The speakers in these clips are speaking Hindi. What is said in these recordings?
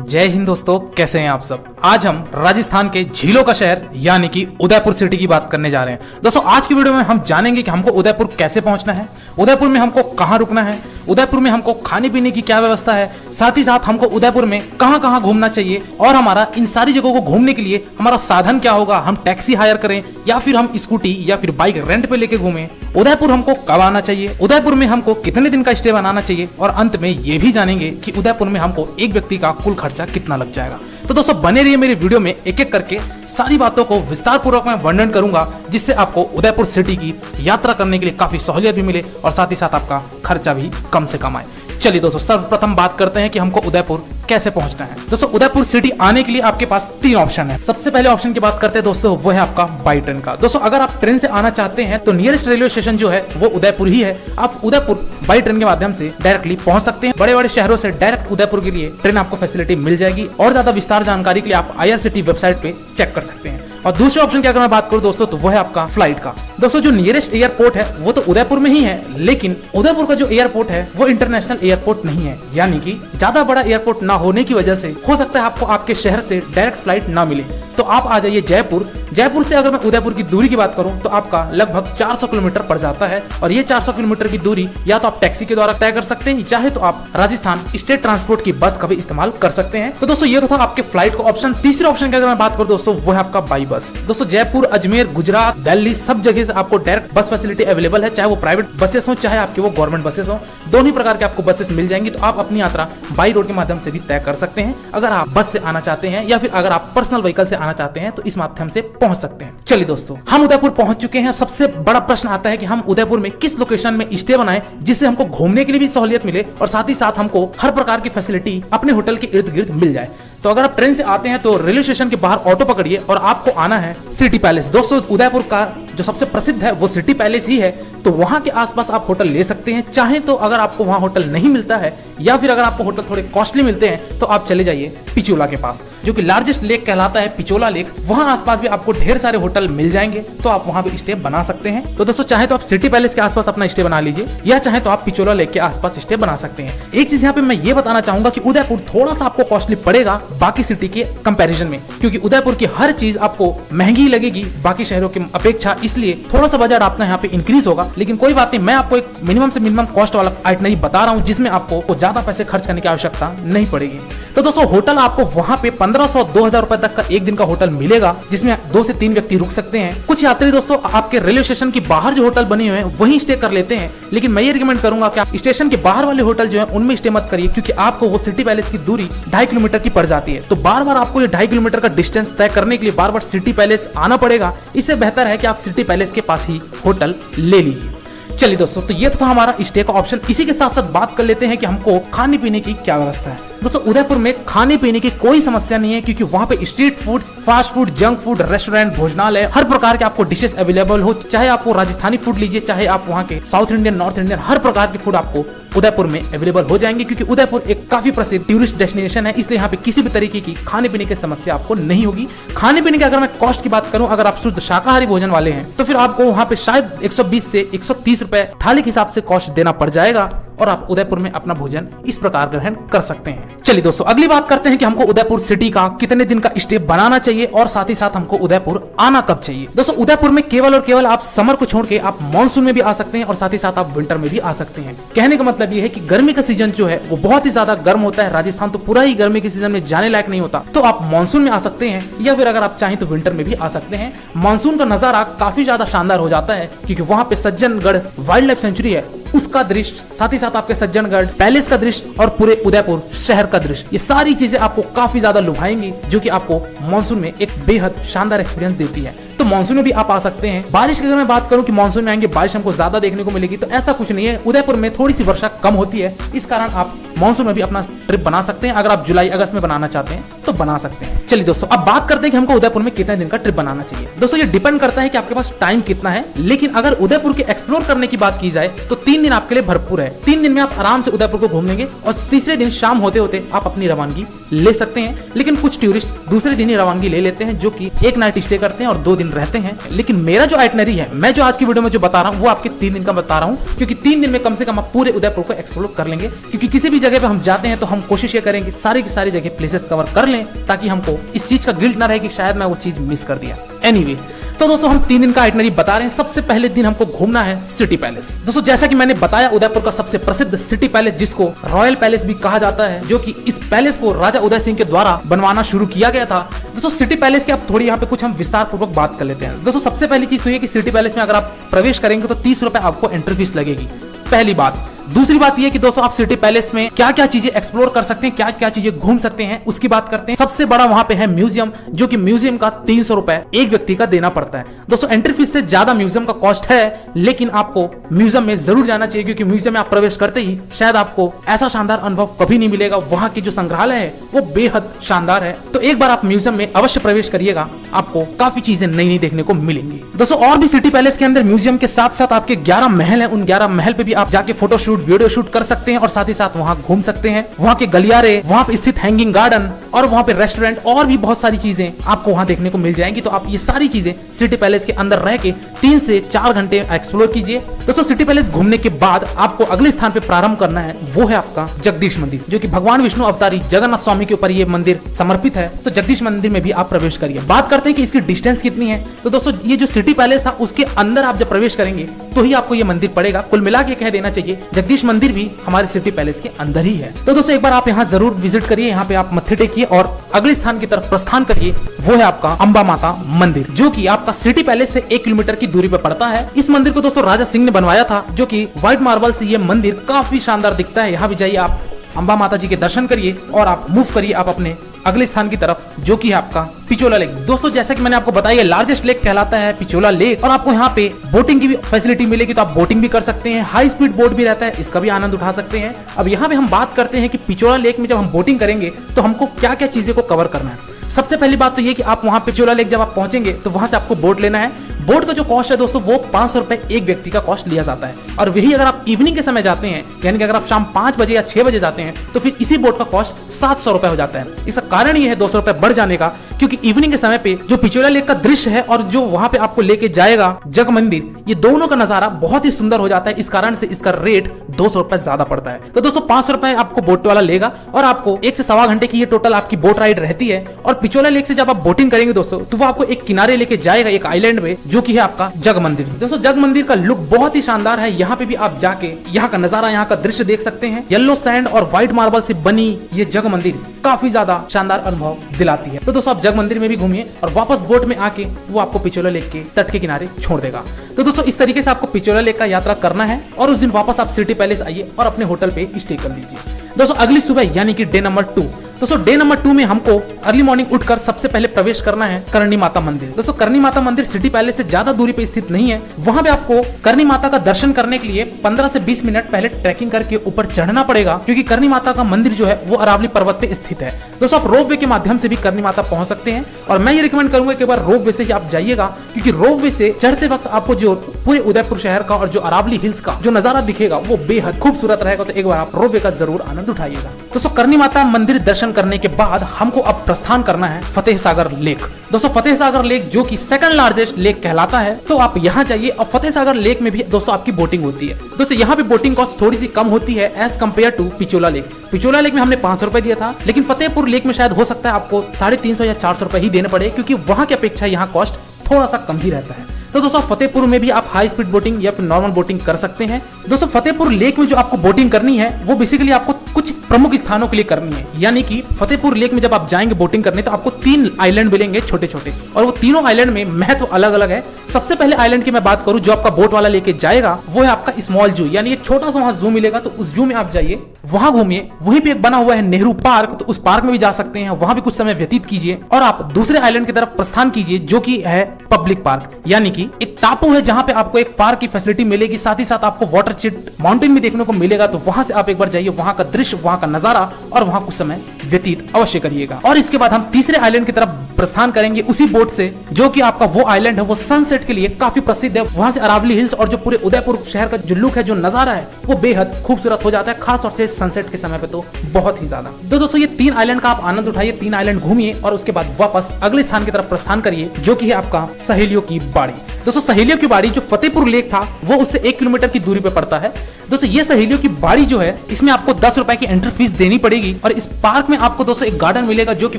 जय हिंद दोस्तों, कैसे हैं आप सब। आज हम राजस्थान के झीलों का शहर यानी कि उदयपुर सिटी की बात करने जा रहे हैं। दोस्तों आज की वीडियो में हम जानेंगे कि हमको उदयपुर कैसे पहुंचना है, उदयपुर में हमको कहां रुकना है, उदयपुर में हमको खाने पीने की क्या व्यवस्था है, साथ ही साथ हमको उदयपुर में कहां कहां घूमना चाहिए और हमारा इन सारी जगहों को घूमने के लिए हमारा साधन क्या होगा। हम टैक्सी हायर करें या फिर हम स्कूटी या फिर बाइक रेंट पे लेके घूमें, उदयपुर हमको कब आना चाहिए, उदयपुर में हमको कितने दिन का स्टे बनाना चाहिए और अंत में ये भी जानेंगे कि उदयपुर में हमको एक व्यक्ति का कुल खर्चा कितना लग जाएगा। तो दोस्तों बने रहिए मेरे वीडियो में, एक एक करके सारी बातों को विस्तार पूर्वक मैं वर्णन करूंगा, जिससे आपको उदयपुर सिटी की यात्रा करने के लिए काफी सहूलियत भी मिले और साथ ही साथ आपका खर्चा भी कम से कम आए। चलिए दोस्तों सर्वप्रथम बात करते हैं कि हमको उदयपुर कैसे पहुंचना है। दोस्तों उदयपुर सिटी आने के लिए आपके पास 3 ऑप्शन है। सबसे पहले ऑप्शन की बात करते हैं दोस्तों, वो है आपका बाई ट्रेन का। दोस्तों अगर आप ट्रेन से आना चाहते हैं तो नियरेस्ट रेलवे स्टेशन जो है वो उदयपुर ही है। आप उदयपुर बाई ट्रेन के माध्यम से डायरेक्टली पहुंच सकते हैं। बड़े बड़े शहरों से डायरेक्ट उदयपुर के लिए ट्रेन आपको फैसिलिटी मिल जाएगी और ज्यादा विस्तार जानकारी के लिए आप IRCTC वेबसाइट पे चेक कर सकते हैं। और दूसरे ऑप्शन की अगर मैं बात करूं दोस्तों तो वो है आपका फ्लाइट का। दोस्तों जो नियरेस्ट एयरपोर्ट है वो तो उदयपुर में ही है, लेकिन उदयपुर का जो एयरपोर्ट है वो इंटरनेशनल एयरपोर्ट नहीं है, यानी कि ज्यादा बड़ा एयरपोर्ट ना होने की वजह से हो सकता है आपको आपके शहर से डायरेक्ट फ्लाइट ना मिले। तो आप आ जाइए जयपुर। जयपुर से अगर मैं उदयपुर की दूरी की बात करूं तो आपका लगभग 400 किलोमीटर पड़ जाता है और ये 400 किलोमीटर की दूरी या तो आप टैक्सी के द्वारा तय कर सकते हैं, चाहे तो आप राजस्थान स्टेट ट्रांसपोर्ट की बस का भी इस्तेमाल कर सकते हैं। तो दोस्तों ये तो था आपके फ्लाइट का ऑप्शन। तीसरे ऑप्शन की अगर मैं बात करूं दोस्तों वो है आपका बाई बस। दोस्तों जयपुर, अजमेर, गुजरात, दिल्ली सब जगह से आपको डायरेक्ट बस फैसिलिटी अवेलेबल है, चाहे वो प्राइवेट बसेस हो चाहे आपके वो गवर्नमेंट बसेस हो, दोनों प्रकार के आपको बसेस मिल जाएंगी। तो आप अपनी यात्रा बाई रोड के माध्यम से भी तय कर सकते हैं अगर आप बस से आना चाहते हैं, या फिर अगर आप पर्सनल व्हीकल से आना चाहते हैं तो इस माध्यम से पहुंच सकते हैं। चलिए दोस्तों हम उदयपुर पहुंच चुके हैं। सबसे बड़ा प्रश्न आता है कि हम उदयपुर में किस लोकेशन में स्टे बनाएं जिससे हमको घूमने के लिए भी सहूलियत मिले और साथ ही साथ हमको हर प्रकार की फैसिलिटी अपने होटल के इर्द गिर्द मिल जाए। तो अगर आप ट्रेन से आते हैं तो रेलवे स्टेशन के बाहर ऑटो पकड़िए और आपको आना है सिटी पैलेस। दोस्तों उदयपुर का जो सबसे प्रसिद्ध है वो सिटी पैलेस ही है, तो वहां के आसपास आप होटल ले सकते हैं। चाहे तो अगर आपको वहां होटल नहीं मिलता है या फिर अगर आपको होटल थोड़े कॉस्टली मिलते हैं तो आप चले जाइए पिचोला के पास, जो कि लार्जेस्ट लेक कहलाता है पिचोला लेक। वहां आसपास भी आपको ढेर सारे होटल मिल जाएंगे, तो आप वहां भी स्टे बना सकते हैं। तो दोस्तों चाहे तो आप सिटी पैलेस के आसपास अपना स्टे बना लीजिए या चाहे तो आप पिचोला लेक के आसपास स्टे बना सकते हैं। एक चीज यहाँ पे मैं ये बताना चाहूंगा कि उदयपुर थोड़ा सा आपको कॉस्टली पड़ेगा बाकी सिटी के कंपैरिजन में, क्योंकि उदयपुर की हर चीज आपको महंगी लगेगी बाकी शहरों की अपेक्षा, इसलिए थोड़ा सा बजट आपका यहाँ पे इंक्रीज होगा। लेकिन कोई बात नहीं, मैं आपको एक मिनिमम से मिनिमम कॉस्ट वाला आइटनरी बता रहा हूँ जिसमें आपको ज्यादा पैसे खर्च करने की आवश्यकता नहीं पड़ेगी। तो दोस्तों होटल आपको वहां पे 1500-2000 रुपए तक का एक दिन का होटल मिलेगा, जिसमें 2 से 3 व्यक्ति रुक सकते हैं। कुछ यात्री दोस्तों आपके रेलवे स्टेशन के बाहर जो होटल बने हुए हैं वहीं स्टे कर लेते हैं, लेकिन मैं ये रिकमेंड करूंगा कि आप स्टेशन के बाहर वाले होटल जो है उनमें स्टे मत करिए, क्योंकि आपको वो सिटी पैलेस की दूरी 2.5 किलोमीटर की पड़ जाती है। तो बार बार आपको ये 2.5 किलोमीटर का डिस्टेंस तय करने के लिए बार बार सिटी पैलेस आना पड़ेगा। इससे बेहतर है कि आप सिटी पैलेस के पास ही होटल ले लीजिए। चलिए दोस्तों तो ये तो था हमारा स्टे का ऑप्शन। इसी के साथ साथ बात कर लेते हैं कि हमको खाने पीने की क्या व्यवस्था है। दोस्तों उदयपुर में खाने पीने की कोई समस्या नहीं है, क्योंकि वहां पे street food, fast food, junk food, restaurant, भोजनालय, हर प्रकार के आपको डिशेस अवेलेबल हो। चाहे आप वो राजस्थानी फूड लीजिए, चाहे आप वहां के साउथ इंडियन, नॉर्थ इंडियन, हर प्रकार के फूड आपको उदयपुर में अवेलेबल हो जाएंगे, क्योंकि उदयपुर एक काफी प्रसिद्ध टूरिस्ट डेस्टिनेशन है, इसलिए यहाँ पे किसी भी तरीके की खाने पीने की समस्या आपको नहीं होगी। खाने पीने की अगर मैं कॉस्ट की बात करूं, अगर आप शुद्ध शाकाहारी भोजन वाले हैं तो फिर आपको वहां पे शायद 120 से 130 रुपए थाली के हिसाब से कॉस्ट देना पड़ जाएगा और आप उदयपुर में अपना भोजन इस प्रकार ग्रहण कर सकते हैं। चलिए दोस्तों अगली बात करते हैं कि हमको उदयपुर सिटी का कितने दिन का स्टे बनाना चाहिए और साथ ही साथ हमको उदयपुर आना कब चाहिए। दोस्तों उदयपुर में केवल और केवल आप समर को छोड़ के आप मानसून में भी आ सकते हैं और साथ ही साथ आप विंटर में भी आ सकते हैं। कहने का मतलब ये है कि गर्मी का सीजन जो है वो बहुत ही ज्यादा गर्म होता है, राजस्थान तो पूरा ही गर्मी के सीजन में जाने लायक नहीं होता, तो आप मानसून में आ सकते हैं या फिर अगर आप चाहें तो विंटर में भी आ सकते हैं। मानसून का नजारा काफी ज्यादा शानदार हो जाता है, क्योंकि वहां पे सज्जनगढ़ वाइल्ड लाइफ सेंचुरी है, उसका दृश्य, साथ ही साथ आपके सज्जनगढ़ पैलेस का दृश्य और पूरे उदयपुर शहर का दृश्य, ये सारी चीजें आपको काफी ज्यादा लुभाएंगी, जो कि आपको मानसून में एक बेहद शानदार एक्सपीरियंस देती है। तो मानसून में भी आप आ सकते हैं। बारिश की अगर मैं बात करूं कि मानसून में आएंगे बारिश हमको ज्यादा देखने को मिलेगी, तो ऐसा कुछ नहीं है। उदयपुर में थोड़ी सी वर्षा कम होती है, इस कारण आप मानसून में भी अपना ट्रिप बना सकते हैं। अगर आप जुलाई अगस्त में बनाना चाहते हैं तो बना सकते हैं। चलिए दोस्तों, अब बात करते हैं कि हमको उदयपुर में कितने दिन का ट्रिप बनाना चाहिए। दोस्तों, ये डिपेंड करता है कि आपके पास टाइम कितना है, लेकिन अगर उदयपुर के एक्सप्लोर करने की बात की जाए तो 3 दिन आपके लिए भरपूर है। 3 दिन में आप आराम से उदयपुर को घूम लेंगे और तीसरे दिन शाम होते होते आप अपनी रवानगी ले सकते हैं। लेकिन कुछ टूरिस्ट दूसरे दिन ही रवानगी ले लेते हैं, जो कि एक नाइट स्टे करते हैं और 2 दिन रहते हैं। लेकिन मेरा जो आइटनरी है, मैं जो आज की वीडियो में जो बता रहा हूँ वो आपके 3 दिन का बता रहा हूँ, क्योंकि 3 दिन में कम से कम आप पूरे उदयपुर को एक्सप्लोर कर लेंगे। क्योंकि किसी भी जगह पे हम जाते हैं तो हम कोशिश ये करेंगे सारी की सारी जगह प्लेसेस कवर कर लें, ताकि हमको इस चीज का गिल्ट ना रहे कि शायद मैं वो चीज मिस कर दिया। एनीवे, तो दोस्तों हम 3 दिन का आइटनरी बता रहे हैं। सबसे पहले दिन हमको घूमना है सिटी पैलेस। दोस्तों, जैसा कि मैंने बताया, उदयपुर का सबसे प्रसिद्ध सिटी पैलेस, जिसको रॉयल पैलेस भी कहा जाता है, जो कि इस पैलेस को राजा उदय सिंह के द्वारा बनवाना शुरू किया गया था। दोस्तों, सिटी पैलेस की आप थोड़ी यहाँ पे कुछ हम विस्तार पूर्वक बात कर लेते हैं। दोस्तों, सबसे पहली चीज तो ये कि सिटी पैलेस में अगर आप प्रवेश करेंगे तो 30 रुपए आपको एंट्री फीस लगेगी, पहली बात। दूसरी बात यह कि दोस्तों, आप सिटी पैलेस में क्या क्या चीजें एक्सप्लोर कर सकते हैं, क्या क्या चीजें घूम सकते हैं, उसकी बात करते हैं। सबसे बड़ा वहां पे है म्यूजियम, जो कि म्यूजियम का 300 रुपए एक व्यक्ति का देना पड़ता है। दोस्तों, एंट्री फीस से ज्यादा म्यूजियम का कॉस्ट है, लेकिन आपको म्यूजियम में जरूर जाना चाहिए, क्योंकि म्यूजियम में आप प्रवेश करते ही शायद आपको ऐसा शानदार अनुभव कभी नहीं मिलेगा। वहां की जो संग्रहालय है वो बेहद शानदार है। तो एक बार आप म्यूजियम में अवश्य प्रवेश करिएगा, आपको काफी चीजें नई नई देखने को मिलेंगी। दोस्तों, और भी सिटी पैलेस के अंदर म्यूजियम के साथ साथ आपके 11 महल है। उन 11 महल पे भी आप जाके फोटो शूट, वीडियो शूट कर सकते हैं और साथ ही साथ वहां घूम सकते हैं। वहां के गलियारे, वहां पे स्थित हैंगिंग गार्डन और वहां पे रेस्टोरेंट और भी बहुत सारी चीजें आपको वहां देखने को मिल जाएंगी। तो आप ये सारी चीजें सिटी पैलेस के अंदर रह के 3 से 4 घंटे एक्सप्लोर कीजिए। दोस्तों, सिटी पैलेस घूमने के बाद आपको अगले स्थान पे प्रारंभ करना है, वो है आपका जगदीश मंदिर, जो कि भगवान विष्णु अवतारी जगन्नाथ स्वामी के ऊपर ये मंदिर समर्पित है। तो जगदीश मंदिर में भी आप प्रवेश करिए। बात करते हैं कि इसकी डिस्टेंस कितनी है। तो दोस्तों, ये जो सिटी पैलेस था उसके अंदर आप जब प्रवेश करेंगे तो ही आपको ये मंदिर पड़ेगा। कुल मिला के कह देना चाहिए जगदीश मंदिर भी हमारे सिटी पैलेस के अंदर ही है। तो दोस्तों, एक बार आप यहाँ जरूर विजिट करिए, यहाँ पे आप मत्थे टेकिए और अगले स्थान की तरफ प्रस्थान करिए। वो है आपका अंबा माता मंदिर, जो कि आपका सिटी पैलेस से 1 किलोमीटर की दूरी पे पड़ता है। इस मंदिर को दोस्तों राजा सिंह ने बनवाया था, जो कि व्हाइट मार्बल से ये मंदिर काफी शानदार दिखता है। यहाँ भी जाइए, आप अंबा माता जी के दर्शन करिए और आप मूव करिए आप अपने अगले स्थान की तरफ, जो कि है आपका पिचोला लेक। दोस्तों, जैसा कि मैंने आपको बताया, लार्जेस्ट लेक कहलाता है पिचोला लेक और आपको यहाँ पे बोटिंग की भी फैसिलिटी मिलेगी, तो आप बोटिंग भी कर सकते हैं। हाई स्पीड बोट भी रहता है, इसका भी आनंद उठा सकते हैं। अब यहाँ पे हम बात करते हैं कि पिचोला लेक में जब हम बोटिंग करेंगे तो हमको क्या क्या चीजें को कवर करना है। सबसे पहली बात तो ये कि आप वहां पिचोला लेक जब आप पहुंचेंगे तो वहां से आपको बोट लेना है। बोट का जो कॉस्ट है दोस्तों, वो 500 रुपए एक व्यक्ति का कॉस्ट लिया जाता है। और वही अगर आप इवनिंग के समय जाते हैं, यानी कि अगर आप शाम 5 बजे या 6 बजे जाते हैं, तो फिर इसी बोट का कॉस्ट 700 रुपए हो जाता है। इसका कारण ये है 200 रुपए बढ़ जाने का, क्योंकि इवनिंग के समय पे जो पिचोला लेक का दृश्य है और जो वहां पे आपको लेके जाएगा जग मंदिर, ये दोनों का नजारा बहुत ही सुंदर हो जाता है। इस कारण से इसका रेट 200 रुपए ज्यादा पड़ता है। तो दोस्तों, 500 रुपए आपको बोट वाला लेगा और आपको 1 से सवा घंटे की ये टोटल आपकी बोट राइड रहती है। और पिचोला लेक से जब आप बोटिंग करेंगे दोस्तों, तो वो आपको एक किनारे लेके जाएगा, एक आइलैंड में, जो कि है आपका जग मंदिर। दोस्तों, जग मंदिर का लुक बहुत ही शानदार है। यहाँ पे भी आप जाके यहाँ का नजारा, यहाँ का दृश्य देख सकते हैं। येलो सैंड और व्हाइट मार्बल से बनी ये जग मंदिर काफी ज्यादा शानदार अनुभव दिलाती है। तो दोस्तों, आप जग मंदिर में भी घूमिए और वापस बोट में आके वो आपको पिचोला लेक के तट के किनारे छोड़ देगा। तो दोस्तों, इस तरीके से आपको पिचोला लेक का यात्रा करना है और उस दिन वापस आप सिटी पैलेस आइए और अपने होटल पे स्टे कर लीजिए। दोस्तों, अगली सुबह यानी कि डे नंबर 2, दोस्तों डे नंबर 2 में हमको अर्ली मॉर्निंग उठकर सबसे पहले प्रवेश करना है करणी माता मंदिर। दोस्तों, करणी माता मंदिर सिटी पैलेस से ज्यादा दूरी पे स्थित नहीं है। वहां पे आपको करणी माता का दर्शन करने के लिए 15 से 20 मिनट पहले ट्रैकिंग करके ऊपर चढ़ना पड़ेगा, क्योंकि करणी माता का मंदिर जो है वो अरावली पर्वत पे स्थित है। दोस्तों, आप रोप वे के माध्यम से भी करणी माता पहुंच सकते हैं और मैं ये रिकमेंड करूंगा कि एक बार रोप वे से ही आप जाइएगा, क्योंकि रोप वे से चढ़ते वक्त आपको जो पूरे उदयपुर शहर का और जो अरावली हिल्स का जो नजारा दिखेगा वो बेहद खूबसूरत रहेगा। तो एक बार आप रोप वे का जरूर आनंद उठाइएगा। दोस्तों, करणी माता मंदिर दर्शन करने के बाद हमको अब प्रस्थान करना है फतेह सागर लेक। दोस्तों, फतेह सागर लेक जो कि सेकंड लार्जेस्ट लेक कहलाता है, तो आप यहाँ जाइए और फतेह सागर लेक में भी दोस्तों आपकी बोटिंग होती है। दोस्तों, यहाँ पे बोटिंग कॉस्ट थोड़ी सी कम होती है as compare to Pichola lake. Pichola lake में हमने 500 रुपए दिया था, लेकिन फतेहपुर लेक में शायद हो सकता है आपको 350 या 400 रुपए ही देने पड़े, क्योंकि वहां की अपेक्षा यहाँ कॉस्ट थोड़ा सा कम ही रहता है। तो दोस्तों, फतेहपुर में भी आप हाई स्पीड बोटिंग या फिर नॉर्मल बोटिंग कर सकते हैं। दोस्तों, फतेहपुर लेक में जो आपको बोटिंग करनी है वो बेसिकली आपको कुछ प्रमुख स्थानों के लिए करनी है। यानी कि फतेहपुर लेक में जब आप जाएंगे बोटिंग करने, तो आपको 3 आइलैंड मिलेंगे छोटे छोटे, और वो तीनों आइलैंड में महत्व अलग अलग है। सबसे पहले आइलैंड की मैं बात करूं जो आपका बोट वाला लेके जाएगा, वो है आपका स्मॉल जू, यानी एक छोटा सा वहां जू मिलेगा। तो उस जू में आप जाइए, वहां घूमिए। वहीं पे एक बना हुआ है नेहरू पार्क, तो उस पार्क में भी जा सकते हैं, वहां भी कुछ समय व्यतीत कीजिए। और आप दूसरे आइलैंड की तरफ प्रस्थान कीजिए जो कि है पब्लिक पार्क, यानी कि कि एक टापू है जहाँ पे आपको एक पार्क की फैसिलिटी मिलेगी, साथ ही साथ आपको वाटर चिट माउंटेन भी देखने को मिलेगा। तो वहां से आप एक बार जाइए, वहां का दृश्य, वहां का नजारा और वहां कुछ समय व्यतीत अवश्य करिएगा। और इसके बाद हम तीसरे आइलैंड की तरफ प्रस्थान करेंगे उसी बोट से, जो कि आपका वो आइलैंड है वो सनसेट के लिए काफी प्रसिद्ध है। वहां से अरावली हिल्स और जो पूरे उदयपुर शहर का जो लुक है, जो नजारा है, वो बेहद खूबसूरत हो जाता है, खास तौर से सनसेट के समय पे तो बहुत ही ज्यादा। तो दोस्तों ये 3 आइलैंड का आप आनंद उठाइए, 3 आइलैंड घूमिए और उसके बाद वापस अगले स्थान की तरफ प्रस्थान करिए, जो कि है आपका सहेलियों की बाड़ी। दोस्तों सहेलियों की बाड़ी जो फतेहपुर लेक था वो उससे 1 किलोमीटर की दूरी पे पड़ता है। दोस्तों ये सहेलियों की बाड़ी जो है, इसमें आपको 10 रुपए की एंट्री फीस देनी पड़ेगी और इस पार्क में आपको दोस्तों एक गार्डन मिलेगा, जो कि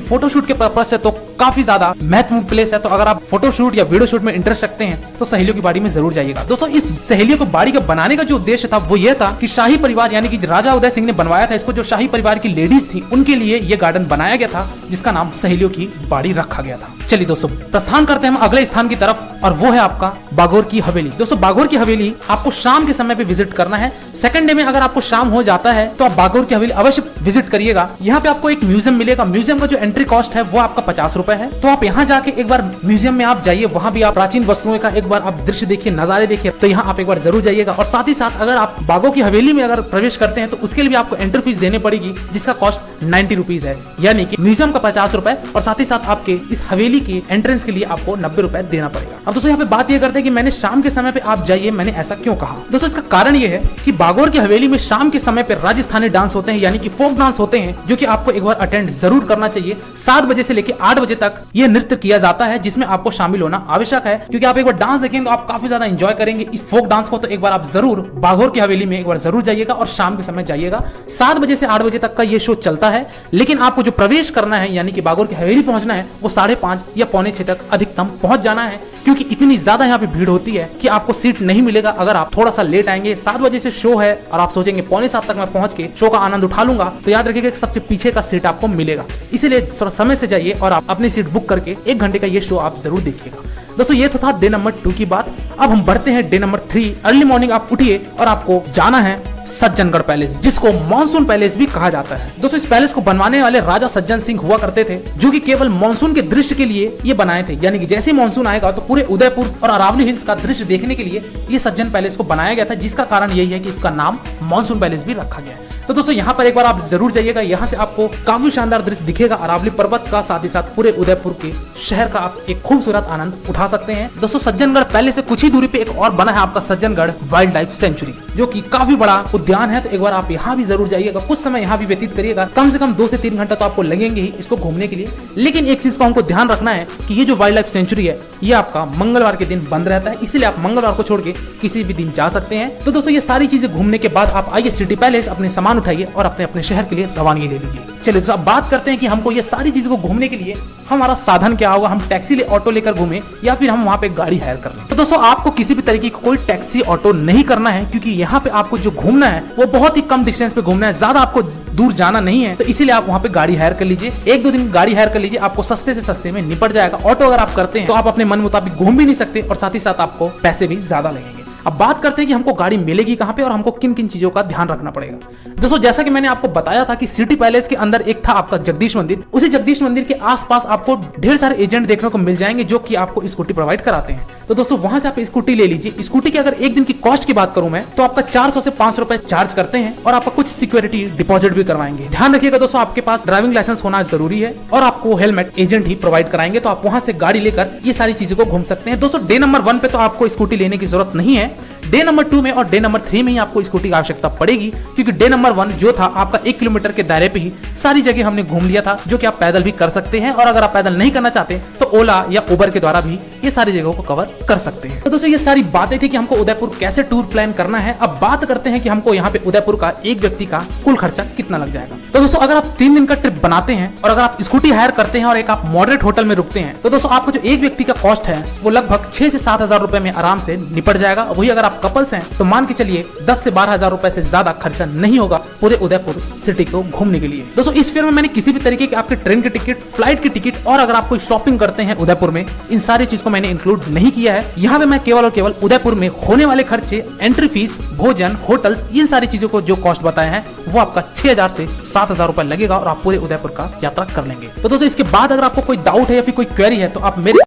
फोटोशूट के पर्पज से तो काफी ज्यादा महत्वपूर्ण प्लेस है। तो अगर आप फोटोशूट या वीडियो शूट में इंटरेस्ट रखते हैं तो सहेलियों की बाड़ी में जरूर जाइएगा। दोस्तों इस सहेलियों की बाड़ी का बनाने का जो उद्देश्य था वो ये था कि शाही परिवार यानी कि राजा उदय सिंह ने बनवाया था इसको, जो शाही परिवार की लेडीज थी उनके लिए ये गार्डन बनाया गया था, जिसका नाम सहेलियों की बाड़ी रखा गया था। चलिए दोस्तों प्रस्थान करते हैं हम अगले स्थान की तरफ, और वो है आपका बागोर की हवेली। दोस्तों बागोर की हवेली आपको शाम के समय पे विजिट करना है। सेकंड डे में अगर आपको शाम हो जाता है तो आप बागोर की हवेली अवश्य विजिट करिएगा। यहाँ पे आपको एक म्यूजियम मिलेगा। म्यूजियम का जो एंट्री कॉस्ट है वो आपका 50 रुपए है। तो आप यहाँ जाके एक बार म्यूजियम में आप जाइए, वहाँ भी आप प्राचीन वस्तुओं का एक बार आप दृश्य देखिए, नजारे देखिए। तो यहाँ आप एक बार जरूर जाइएगा। और साथ ही साथ अगर आप बागोर की हवेली में अगर प्रवेश करते हैं तो उसके लिए भी आपको एंट्री फीस देनी पड़ेगी, जिसका कॉस्ट 90 रुपीज है, यानी कि म्यूजियम का 50 रुपए और साथ ही साथ आपके इस हवेली के एंट्रेंस के लिए आपको 90 रुपए देना पड़ेगा। अब दोस्तों यहाँ पे बात ये करते हैं कि मैंने शाम के समय पे आप जाइए, मैंने ऐसा क्यों कहा। दोस्तों इसका कारण ये है कि बागोर की हवेली में शाम के समय पे राजस्थानी डांस होते हैं, यानी कि फोक डांस होते हैं, जो कि आपको एक बार अटेंड जरूर करना चाहिए। 7 बजे से लेकर 8 बजे तक ये नृत्य किया जाता है, जिसमें आपको शामिल होना आवश्यक है, क्योंकि आप एक बार डांस देखेंगे तो आप काफी ज्यादा एंजॉय करेंगे इस फोक डांस को। तो एक बार आप जरूर बागोर की हवेली में एक बार जरूर जाइएगा और शाम के समय जाइएगा। 7 बजे से 8 बजे तक का ये शो चलता है, लेकिन आपको जो प्रवेश करना है यानी कि बागोर की हवेली पहुंचना है वो 5:30 या 5:45 तक अधिकतम पहुंच जाना है, क्योंकि इतनी ज्यादा यहाँ पे भीड़ होती है कि आपको सीट नहीं मिलेगा अगर आप थोड़ा सा लेट आएंगे। 7 बजे से शो है और आप सोचेंगे 6:45 तक मैं पहुंच के शो का आनंद उठा लूंगा, तो याद रखिएगा सबसे पीछे का सीट आपको मिलेगा। इसीलिए थोड़ा समय से जाइए और आप अपनी सीट बुक करके 1 घंटे का ये शो आप जरूर देखिएगा। दोस्तों ये तो था डे नंबर 2 की बात। अब हम बढ़ते हैं डे नंबर 3। अर्ली मॉर्निंग आप उठिए और आपको जाना है सज्जनगढ़ पैलेस, जिसको मॉनसून पैलेस भी कहा जाता है। दोस्तों इस पैलेस को बनवाने वाले राजा सज्जन सिंह हुआ करते थे, जो कि केवल मॉनसून के दृश्य के लिए ये बनाए थे। यानी कि जैसे मॉनसून आएगा तो पूरे उदयपुर और अरावली हिल्स का दृश्य देखने के लिए ये सज्जन पैलेस को बनाया गया था, जिसका कारण यही है कि इसका नाम मॉनसून पैलेस भी रखा गया है। तो दोस्तों यहाँ पर एक बार आप जरूर जाइएगा। यहाँ से आपको काफी शानदार दृश्य दिखेगा अरावली पर्वत का, साथ ही साथ पूरे उदयपुर के शहर का आप एक खूबसूरत आनंद उठा सकते हैं। दोस्तों सज्जनगढ़ पैलेस से कुछ ही दूरी पे एक और बना है आपका सज्जनगढ़ वाइल्ड लाइफ सेंचुरी, जो कि काफी बड़ा उद्यान है। तो एक बार आप यहाँ भी जरूर जाइएगा, कुछ समय यहाँ भी व्यतीत करिएगा। कम से कम 2 से 3 घंटा तो आपको लगेंगे ही इसको घूमने के लिए। लेकिन एक चीज का हमको ध्यान रखना है कि ये जो वाइल्ड लाइफ सेंचुरी है ये आपका मंगलवार के दिन बंद रहता है, इसीलिए आप मंगलवार को छोड़ के किसी भी दिन जा सकते हैं। तो दोस्तों ये सारी चीजें घूमने के बाद आप आइए सिटी पैलेस, अपने सामान उठाइए और अपने शहर के लिए रवानगी ले लीजिए। चलिए दोस्तों अब बात करते हैं कि हमको ये सारी चीजों को घूमने के लिए हमारा साधन क्या होगा। हम टैक्सी ऑटो लेकर घूमें या फिर हम वहाँ पे गाड़ी हायर कर लें। तो दोस्तों आपको किसी भी तरीके का कोई टैक्सी ऑटो नहीं करना है, क्योंकि यहाँ पे आपको जो घूमना है वो बहुत ही कम डिस्टेंस पे घूमना है, ज्यादा आपको दूर जाना नहीं है। तो इसीलिए आप वहाँ पे गाड़ी हायर कर लीजिए, 1-2 दिन गाड़ी हायर कर लीजिए, आपको सस्ते से सस्ते में निपट जाएगा। ऑटो अगर आप करते हैं तो आप अपने मन मुताबिक घूम भी नहीं सकते और साथ ही साथ आपको पैसे भी ज्यादा लगेंगे। अब बात करते हैं कि हमको गाड़ी मिलेगी कहाँ पे और हमको किन किन चीजों का ध्यान रखना पड़ेगा। दोस्तों जैसा कि मैंने आपको बताया था कि सिटी पैलेस के अंदर एक था आपका जगदीश मंदिर, उसी जगदीश मंदिर के आसपास आपको ढेर सारे एजेंट देखने को मिल जाएंगे, जो कि आपको स्कूटी प्रोवाइड कराते हैं। तो दोस्तों वहां से आप स्कूटी ले लीजिए। स्कूटी की अगर एक दिन की कॉस्ट की बात करूं मैं तो आपका 400 से 500 रुपए चार्ज करते हैं और आपका कुछ सिक्योरिटी डिपॉजिट भी करवाएंगे। ध्यान रखिएगा दोस्तों आपके पास ड्राइविंग लाइसेंस होना जरूरी है और आपको हेलमेट एजेंट ही प्रोवाइड कराएंगे। तो आप वहां से गाड़ी लेकर ये सारी चीजों को घूम सकते हैं। दोस्तों डे नंबर 1 पे तो आपको स्कूटी लेने की जरूरत नहीं है, डे नंबर 2 में और डे नंबर 3 में ही आपको स्कूटी की आवश्यकता पड़ेगी, क्योंकि डे नंबर 1 जो था आपका 1 किलोमीटर के दायरे पे ही सारी जगह हमने घूम लिया था, जो कि आप पैदल भी कर सकते हैं। और अगर आप पैदल नहीं करना चाहते तो ओला या उबर के द्वारा भी ये सारी जगहों को कवर कर सकते हैं। तो दोस्तों ये सारी बातें थी कि हमको उदयपुर कैसे टूर प्लान करना है। अब बात करते हैं कि हमको यहाँ पे उदयपुर का एक व्यक्ति का कुल खर्चा कितना लग जाएगा। तो दोस्तों अगर आप 3 दिन का ट्रिप बनाते हैं और अगर आप स्कूटी हायर करते हैं और एक आप मॉडरेट होटल में रुकते हैं, तो दोस्तों आपको जो एक व्यक्ति का कॉस्ट है वो लगभग 6 से 7 हजार रुपए में आराम से निपट जाएगा। वही अगर आप कपल्स हैं तो मान के चलिए 10 से 12 हजार रुपए से ज्यादा खर्चा नहीं होगा पूरे उदयपुर सिटी को घूमने के लिए। दोस्तों इस फेयर में मैंने किसी भी तरीके के आपके ट्रेन की टिकट, फ्लाइट की टिकट और अगर आप कोई शॉपिंग करते हैं उदयपुर में, इन सारी चीज को मैंने इंक्लूड नहीं किया है। यहाँ पे मैं केवल और केवल उदयपुर में होने वाले खर्चे, एंट्री फीस, भोजन, होटल्स, इन सारी चीजों को जो कॉस्ट बताए हैं वो आपका 6000 से 7000 रुपए लगेगा और आप पूरे उदयपुर का यात्रा कर लेंगे। तो दोस्तों इसके बाद अगर आपको कोई डाउट है या फिर कोई क्वेरी है तो आप मेरे